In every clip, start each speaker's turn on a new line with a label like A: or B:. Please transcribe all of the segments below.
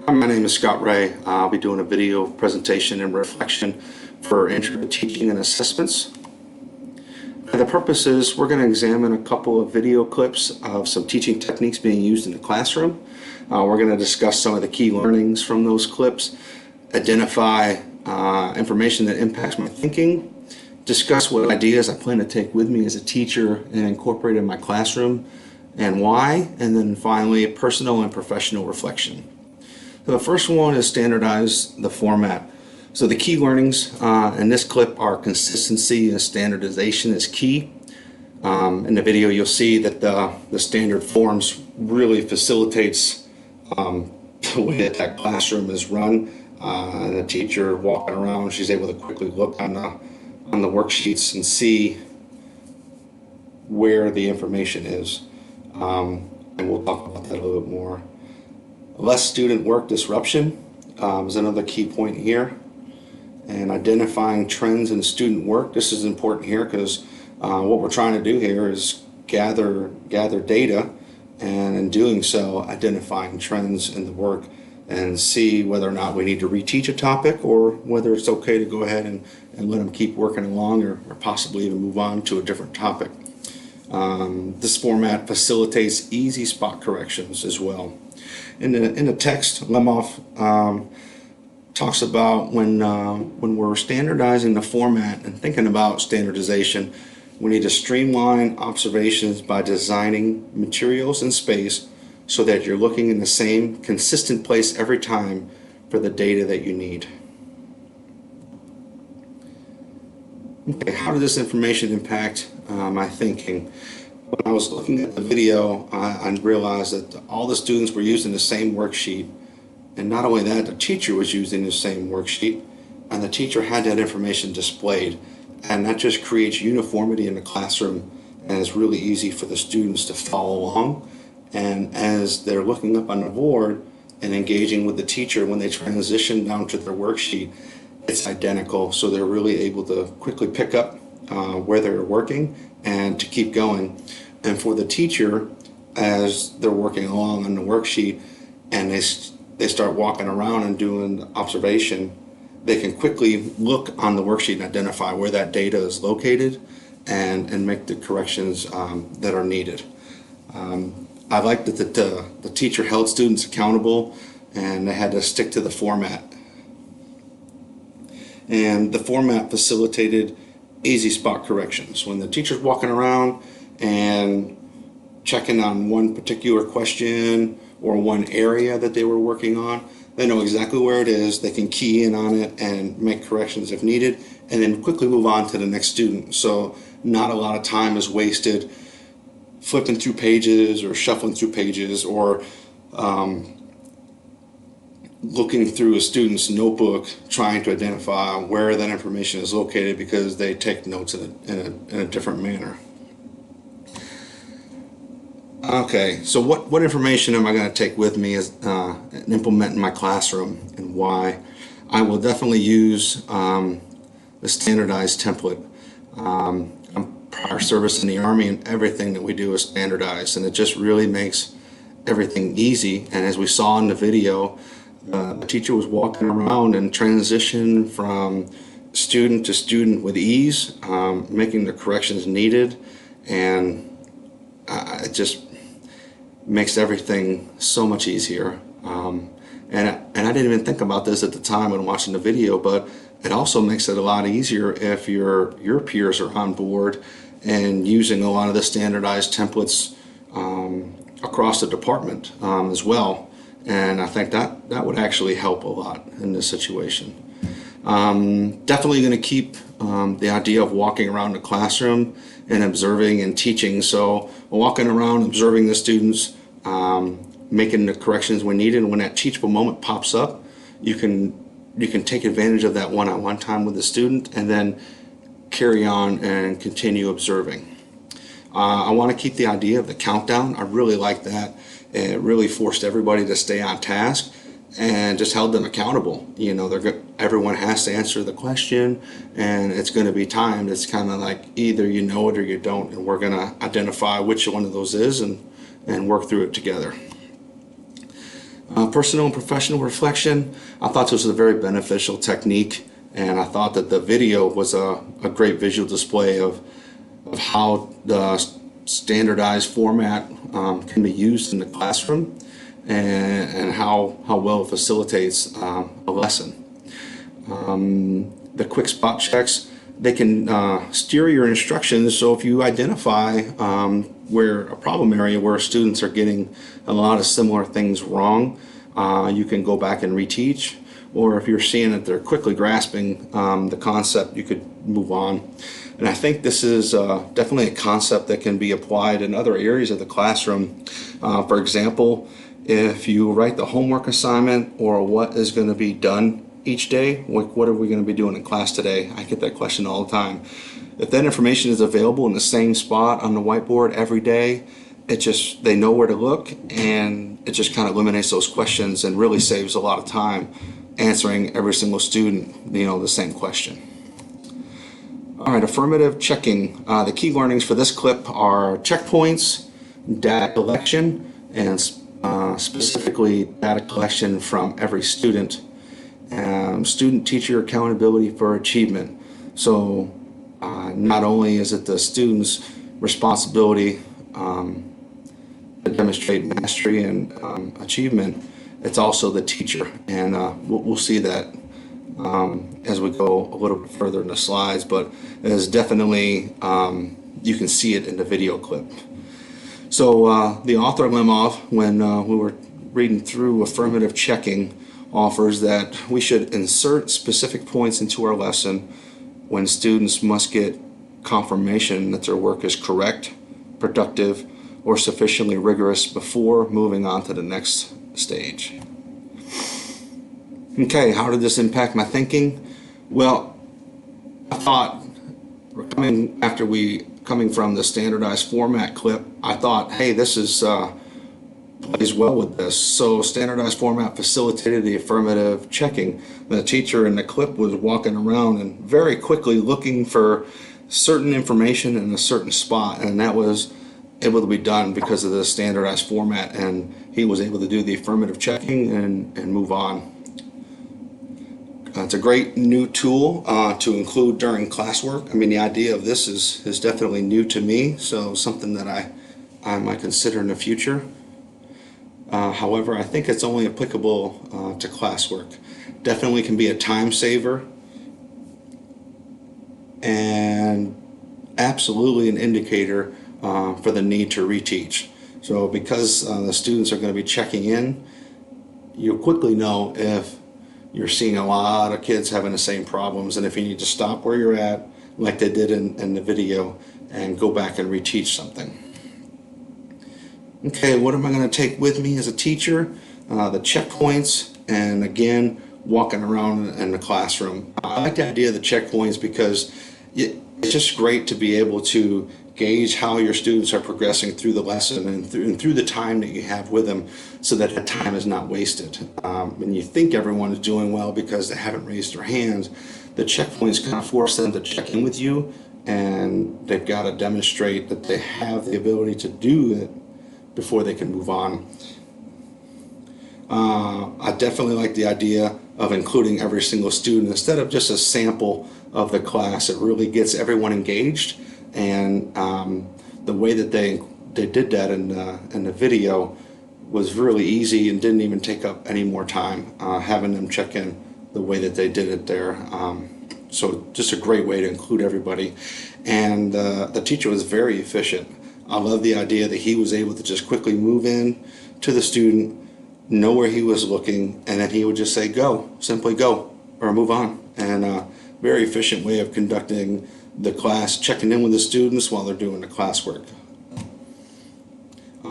A: Hi, my name is Scott Ray. I'll be doing a video presentation and reflection for Intro to Teaching and Assessments. And the purpose is we're going to examine a couple of video clips of some teaching techniques being used in the classroom. We're going to discuss some of the key learnings from those clips, identify information that impacts my thinking, discuss what ideas I plan to take with me as a teacher and incorporate in my classroom, and why, and then finally personal and professional reflection. So the first one is standardize the format. So the key learnings in this clip are consistency and standardization is key. In the video you'll see that the standard forms really facilitates the way that classroom is run. The teacher walking around, she's able to quickly look on the worksheets and see where the information is. And we'll talk about that a little bit more. Less student work disruption is another key point here. And identifying trends in student work. This is important here because what we're trying to do here is gather data, and in doing so identifying trends in the work and see whether or not we need to reteach a topic or whether it's okay to go ahead and let them keep working along or possibly even move on to a different topic. This format facilitates easy spot corrections as well. In the text, Lemoff talks about when we're standardizing the format and thinking about standardization, we need to streamline observations by designing materials and space so that you're looking in the same consistent place every time for the data that you need. Okay, how does this information impact my thinking? When I was looking at the video, I realized that all the students were using the same worksheet. And not only that, the teacher was using the same worksheet, and the teacher had that information displayed. And that just creates uniformity in the classroom, and it's really easy for the students to follow along. And as they're looking up on the board and engaging with the teacher, when they transition down to their worksheet, it's identical. So they're really able to quickly pick up where they're working and to keep going. And for the teacher, as they're working along on the worksheet and they start walking around and doing the observation, they can quickly look on the worksheet and identify where that data is located and make the corrections that are needed. I like that the teacher held students accountable and they had to stick to the format. And the format facilitated easy spot corrections. When the teacher's walking around and checking on one particular question or one area that they were working on, they know exactly where it is, they can key in on it and make corrections if needed, and then quickly move on to the next student. So not a lot of time is wasted flipping through pages or shuffling through pages or looking through a student's notebook trying to identify where that information is located because they take notes in a different manner. Okay, so what information am I going to take with me and implement in my classroom, and why? I will definitely use the standardized template. I'm prior service in the Army, and everything that we do is standardized, and it just really makes everything easy. And as we saw in the video, the teacher was walking around and transitioned from student to student with ease, making the corrections needed, and it just makes everything so much easier. And I didn't even think about this at the time when watching the video, but it also makes it a lot easier if your peers are on board and using a lot of the standardized templates across the department as well. And I think that would actually help a lot in this situation. Definitely going to keep the idea of walking around the classroom and observing and teaching. So walking around, observing the students, making the corrections when needed. And when that teachable moment pops up, you can take advantage of that one-on-one time with the student and then carry on and continue observing. I want to keep the idea of the countdown. I really like that. It really forced everybody to stay on task and just held them accountable. You know, everyone has to answer the question, and it's going to be timed. It's kind of like either you know it or you don't, and we're going to identify which one of those is and work through it together. Personal and professional reflection, I thought this was a very beneficial technique, and I thought that the video was a great visual display of how the standardized format can be used in the classroom, and how well it facilitates a lesson. The quick spot checks, they can steer your instructions, so if you identify where a problem area where students are getting a lot of similar things wrong, you can go back and reteach, or if you're seeing that they're quickly grasping the concept, you could move on. And I think this is definitely a concept that can be applied in other areas of the classroom. For example, if you write the homework assignment, or what is going to be done each day, what are we going to be doing in class today? I get that question all the time. If that information is available in the same spot on the whiteboard every day, they know where to look, and it just kind of eliminates those questions and really saves a lot of time answering every single student, the same question. All right, affirmative checking. The key learnings for this clip are checkpoints, data collection, and specifically data collection from every student. Student-teacher accountability for achievement. So not only is it the student's responsibility to demonstrate mastery and achievement, it's also the teacher, and we'll see that as we go a little bit further in the slides, but it is definitely, you can see it in the video clip. So the author Lemov, when we were reading through affirmative checking, offers that we should insert specific points into our lesson when students must get confirmation that their work is correct, productive, or sufficiently rigorous before moving on to the next stage. Okay, how did this impact my thinking? Well, I thought, coming from the standardized format clip, I thought, hey, this is plays well with this. So standardized format facilitated the affirmative checking. The teacher in the clip was walking around and very quickly looking for certain information in a certain spot, and that was able to be done because of the standardized format, and he was able to do the affirmative checking and move on. It's a great new tool to include during classwork. I mean, the idea of this is definitely new to me, so something that I might consider in the future. However, I think it's only applicable to classwork. Definitely can be a time saver, and absolutely an indicator for the need to reteach. So because the students are going to be checking in, you'll quickly know if you're seeing a lot of kids having the same problems, and if you need to stop where you're at, like they did in the video, and go back and reteach something. Okay, what am I going to take with me as a teacher? The checkpoints, and again, walking around in the classroom. I like the idea of the checkpoints because it's just great to be able to gauge how your students are progressing through the lesson and through the time that you have with them, so that the time is not wasted. When you think everyone is doing well because they haven't raised their hands, the checkpoints kind of force them to check in with you, and they've got to demonstrate that they have the ability to do it before they can move on. I definitely like the idea of including every single student instead of just a sample of the class. It really gets everyone engaged, and the way that they did that in the video was really easy and didn't even take up any more time, having them check in the way that they did it there. So just a great way to include everybody, and the teacher was very efficient. I love the idea that he was able to just quickly move in to the student, know where he was looking, and then he would just say go, simply go, or move on. And very efficient way of conducting the class, checking in with the students while they're doing the classwork.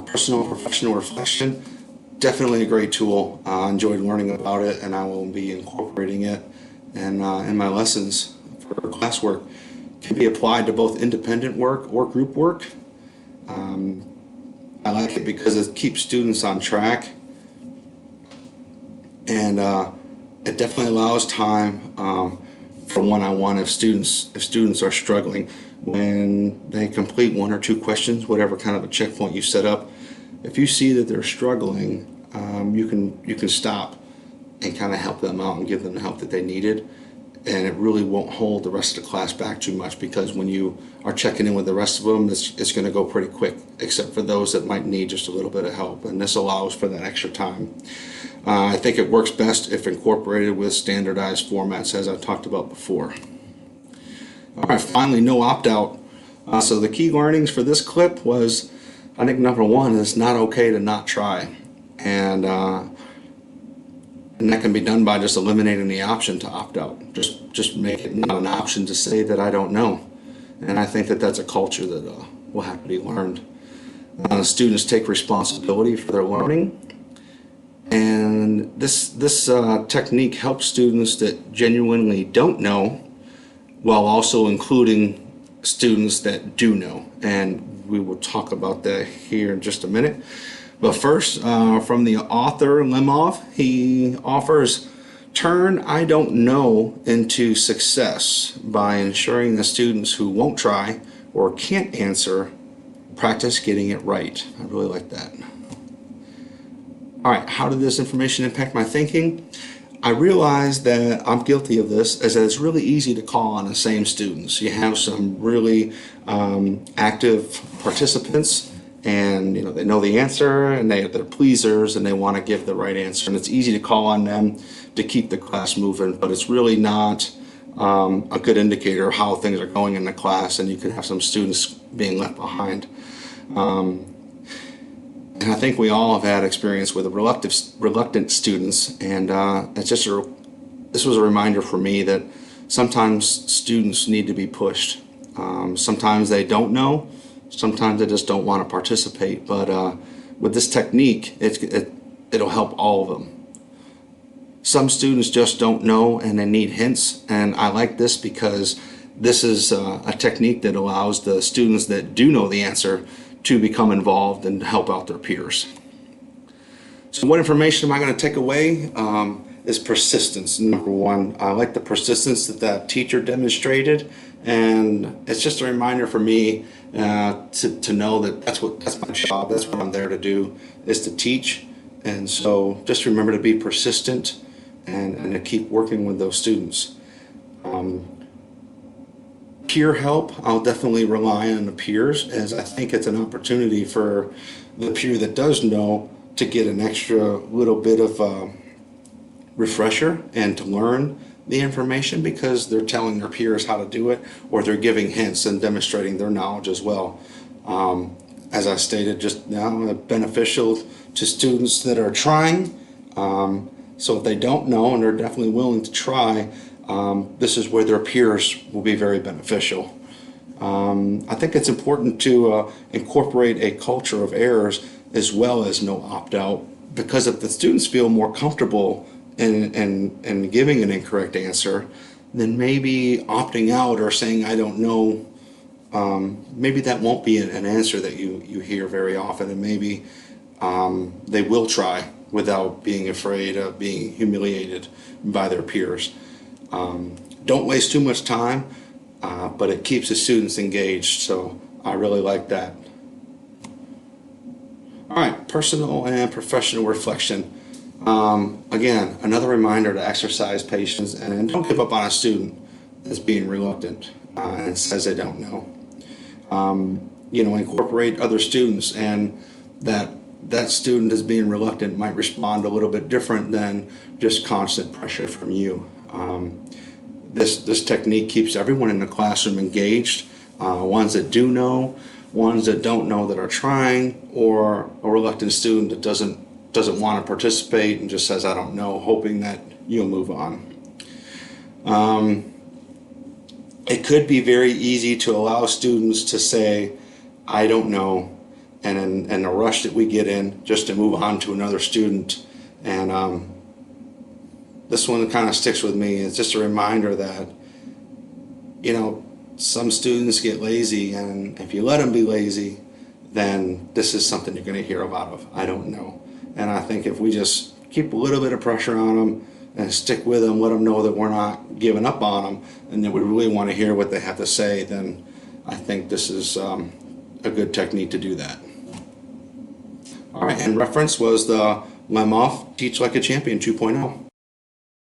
A: Personal and professional reflection, definitely a great tool. I enjoyed learning about it, and I will be incorporating it in my lessons for classwork. Can be applied to both independent work or group work. I like it because it keeps students on track, and it definitely allows time for one-on-one if students are struggling. When they complete one or two questions, whatever kind of a checkpoint you set up, if you see that they're struggling, you can stop and kind of help them out and give them the help that they needed. And it really won't hold the rest of the class back too much, because when you are checking in with the rest of them, it's going to go pretty quick, except for those that might need just a little bit of help. And this allows for that extra time. I think it works best if incorporated with standardized formats, as I talked about before. All right, finally, no opt-out. So the key learnings for this clip was, I think number one, it's not okay to not try. And that can be done by just eliminating the option to opt out. Just make it not an option to say that I don't know. And I think that that's a culture that will have to be learned. Students take responsibility for their learning. And this technique helps students that genuinely don't know, while also including students that do know. And we will talk about that here in just a minute. But first, from the author Lemov, he offers, turn I don't know into success by ensuring the students who won't try or can't answer practice getting it right. I really like that. All right, how did this information impact my thinking? I realized that I'm guilty of this, as that it's really easy to call on the same students. You have some really active participants, and they know the answer, and they're pleasers, and they want to give the right answer, and it's easy to call on them to keep the class moving, but it's really not a good indicator of how things are going in the class, and you could have some students being left behind. And I think we all have had experience with reluctant students, and this was a reminder for me that sometimes students need to be pushed. Sometimes they don't know. Sometimes they just don't want to participate, but with this technique, it'll help all of them. Some students just don't know and they need hints, and I like this because this is a technique that allows the students that do know the answer to become involved and help out their peers. So what information am I going to take away? Is persistence, number one. I like the persistence that teacher demonstrated, and it's just a reminder for me to know that that's my job, that's what I'm there to do, is to teach. And so just remember to be persistent and to keep working with those students. Peer help, I'll definitely rely on the peers, as I think it's an opportunity for the peer that does know to get an extra little bit of refresher and to learn the information, because they're telling their peers how to do it, or they're giving hints and demonstrating their knowledge as well. As I stated just now, beneficial to students that are trying. So if they don't know and they're definitely willing to try, this is where their peers will be very beneficial. I think it's important to incorporate a culture of errors as well as no opt-out, because if the students feel more comfortable in giving an incorrect answer, then maybe opting out or saying I don't know, maybe that won't be an answer that you hear very often, and maybe they will try without being afraid of being humiliated by their peers. Don't waste too much time, but it keeps the students engaged, so I really like that. All right, personal and professional reflection. Again, another reminder to exercise patience and don't give up on a student that's being reluctant and says they don't know. Incorporate other students, and that student that's being reluctant might respond a little bit different than just constant pressure from you. This technique keeps everyone in the classroom engaged, ones that do know, ones that don't know that are trying, or a reluctant student that doesn't want to participate and just says I don't know, hoping that you'll move on. It could be very easy to allow students to say I don't know, and in the rush that we get in just to move on to another student. And this one kind of sticks with me. It's just a reminder that some students get lazy, and if you let them be lazy, then this is something you're going to hear a lot of. I don't know. And I think if we just keep a little bit of pressure on them and stick with them, let them know that we're not giving up on them and that we really want to hear what they have to say, then I think this is a good technique to do that. All right, and reference was the I'm off. Teach Like a Champion 2.0.